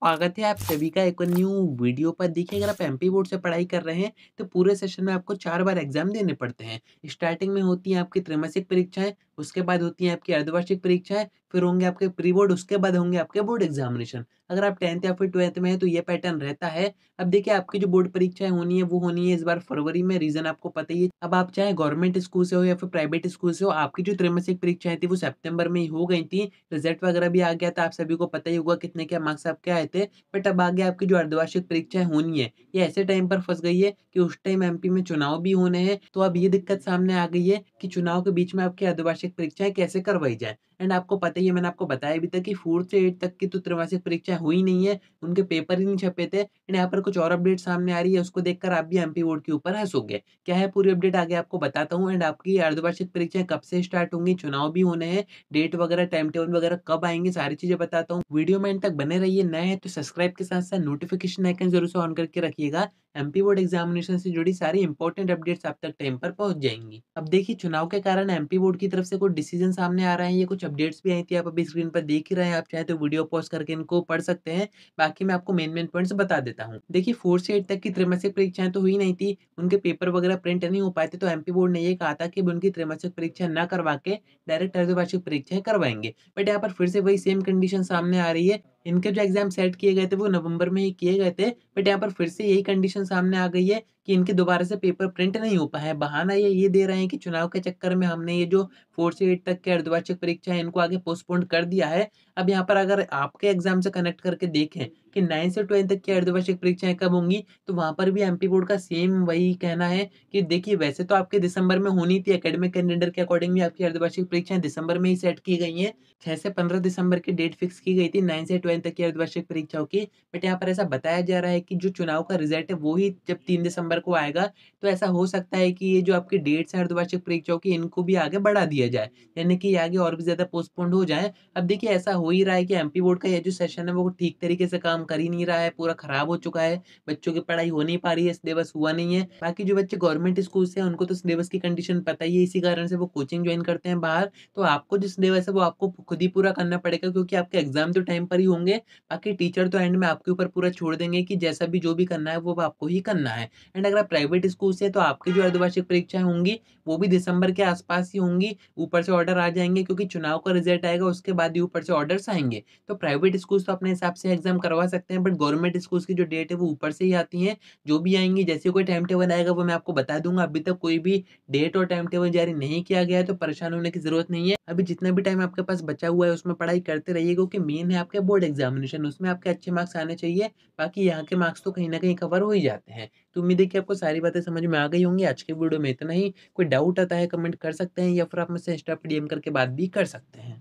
स्वागत है आप सभी का एक और न्यू वीडियो पर। देखिए, अगर आप एमपी बोर्ड से पढ़ाई कर रहे हैं तो पूरे सेशन में आपको 4 बार एग्जाम देने पड़ते हैं। स्टार्टिंग में होती है आपकी त्रैमासिक परीक्षाएं, उसके बाद होती है आपकी अर्धवार्षिक परीक्षाएं, फिर होंगे आपके प्री बोर्ड, उसके बाद होंगे आपके बोर्ड एग्जामिनेशन। अगर आप 10th या फिर 12th में है तो ये पैटर्न रहता है। अब देखिए, आपकी जो बोर्ड परीक्षाएं होनी है वो होनी है इस बार फरवरी में। रीजन आपको पता ही है। अब आप चाहे गवर्नमेंट स्कूल से हो या फिर प्राइवेट स्कूल से हो, आपकी जो त्रैमासिक परीक्षाएं थी वो सितंबर में ही हो गई थी। रिजल्ट वगैरह भी आ गया था, आप सभी को पता ही होगा कितने क्या मार्क्स आपके आए थे। बट अब आगे आपकी जो अर्धवार्षिक परीक्षाएं होनी है, ये ऐसे टाइम पर फंस गई है कि उस टाइम एमपी में चुनाव भी होने हैं। तो अब ये दिक्कत सामने आ गई है कि चुनाव के बीच में आपकी अर्धवार्षिक परीक्षाएं कैसे करवाई जाए। एंड आपको पता ही है, मैंने आपको बताया भी था कि 4th से 8th तक की तो त्रैमासिक परीक्षाएं हुई नहीं है, उनके पेपर ही नहीं छपे थे। एंड यहाँ पर कुछ और अपडेट सामने आ रही है, उसको देखकर आप भी एमपी बोर्ड के ऊपर हंसोगे। क्या है पूरी अपडेट आगे आपको बताता हूँ। एंड आपकी अर्धवार्षिक परीक्षाएं कब से स्टार्ट होंगी, चुनाव भी होने हैं, डेट वगैरह, टाइम टेबल वगैरह कब आएंगे, सारी चीजें बताता हूँ। वीडियो में एंड तक बने रहिए। नए हैं तो सब्सक्राइब के साथ साथ नोटिफिकेशन आइकन जरूर से ऑन करके रखिएगा। एमपी बोर्ड एग्जामिनेशन से जुड़ी सारी इंपॉर्टेंट अपडेट्स आप तक टाइम पर पहुंच जाएंगी। अब देखिए, चुनाव के कारण एमपी बोर्ड की तरफ से कुछ डिसीजन सामने आ रहे हैं। ये कुछ अपडेट्स भी आई थी, आप अभी स्क्रीन पर देख ही रहे हैं। आप चाहे तो वीडियो पॉज करके इनको पढ़ सकते हैं। बाकी मैं आपको मेन मेन पॉइंट्स बता देता हूँ। देखिए, 4 से 8 तक की त्रैमासिक परीक्षाएं तो हुई नहीं थी, उनके पेपर वगैरह प्रिंट नहीं हो पाए थे। तो एमपी बोर्ड ने ये कहा था कि उनकी त्रैमासिक परीक्षा न करवा के डायरेक्ट अर्धवार्षिक परीक्षाएं करवाएंगे। बट यहाँ पर फिर से वही सेम कंडीशन सामने आ रही है। इनके जो एग्जाम सेट किए गए थे वो नवंबर में ही किए गए थे। बट यहाँ पर फिर से यही कंडीशन सामने आ गई है कि इनके दोबारा से पेपर प्रिंट नहीं हो पाए हैं। बहाना ये दे रहे हैं कि चुनाव के चक्कर में हमने ये जो 4 से 8 तक के अर्धवार्षिक परीक्षा है इनको आगे पोस्टपोन कर दिया है। अब यहाँ पर अगर आपके एग्जाम से कनेक्ट करके देखें कि 9 से 12 तक की अर्धवार्षिक परीक्षाएं कब होंगी, तो वहां पर भी एमपी बोर्ड का सेम वही कहना है कि देखिए, वैसे तो आपके दिसंबर में होनी थी, एकेडमिक कैलेंडर के अकॉर्डिंग भी आपकी अर्धवार्षिक परीक्षाएं दिसंबर में ही सेट की गई हैं। 6 से 15 दिसंबर की डेट फिक्स की गई थी 9 से 12 तक की अर्धवार्षिक परीक्षाओं की। बट यहाँ पर ऐसा बताया जा रहा है कि जो चुनाव का रिजल्ट है वो ही जब 3 दिसंबर को आएगा, तो ऐसा हो सकता है कि ये जो आपकी डेट्स है अर्धवार्षिक परीक्षाओं की, इनको भी आगे बढ़ा दिया जाए, यानी कि ये आगे और भी ज्यादा पोस्टपोन्ड हो जाए। अब देखिए, ऐसा हो ही रहा है कि एमपी बोर्ड का ये जो सेशन है वो ठीक तरीके से काम कर ही नहीं रहा है, पूरा खराब हो चुका है। बच्चों की पढ़ाई हो नहीं पा रही है, सिलेबस हुआ नहीं है। बाकी जो बच्चे गवर्नमेंट स्कूल से हैं उनको तो सिलेबस की कंडीशन पता ही है, इसी कारण से वो कोचिंग ज्वाइन करते हैं बाहर। तो आपको जो सिलेबस है वो आपको खुद ही पूरा करना पड़ेगा, क्योंकि आपके एग्जाम तो टाइम पर ही होंगे। बाकी टीचर तो एंड में आपके ऊपर पूरा छोड़ देंगे कि जैसा भी जो भी करना है वो आपको ही करना है। एंड अगर आप प्राइवेट स्कूल से, तो आपकी जो अर्धवार्षिक परीक्षाएं होंगी वो भी दिसंबर के आसपास ही होंगी। ऊपर से ऑर्डर आ जाएंगे, क्योंकि चुनाव का रिजल्ट आएगा उसके बाद ही ऊपर से ऑर्डर्स आएंगे। तो प्राइवेट स्कूल्स तो अपने हिसाब से एग्जाम करवा सकते हैं, बट गवर्नमेंट स्कूल्स की जो डेट है वो ऊपर से ही आती है। जो भी आएंगी, जैसे कोई टाइम टेबल आएगा वो मैं आपको बता दूंगा। अभी तक कोई भी डेट और टाइम टेबल जारी नहीं किया गया है, तो परेशान होने की जरूरत नहीं है। अभी जितना भी टाइम आपके पास बचा हुआ है उसमें पढ़ाई करते रहिए, क्योंकि मेन है आपके बोर्ड एग्जामिनेशन, उसमें आपके अच्छे मार्क्स आने चाहिए। बाकी यहाँ के मार्क्स तो कहीं ना कहीं कवर हो ही जाते हैं। तो उम्मीद है कि आपको सारी बातें समझ में आ गई होंगी। आज के वीडियो में इतना ही। कोई डाउट आता है कमेंट कर सकते हैं, या फिर आप मुझसे इंस्टा पे डीएम करके बात भी कर सकते हैं।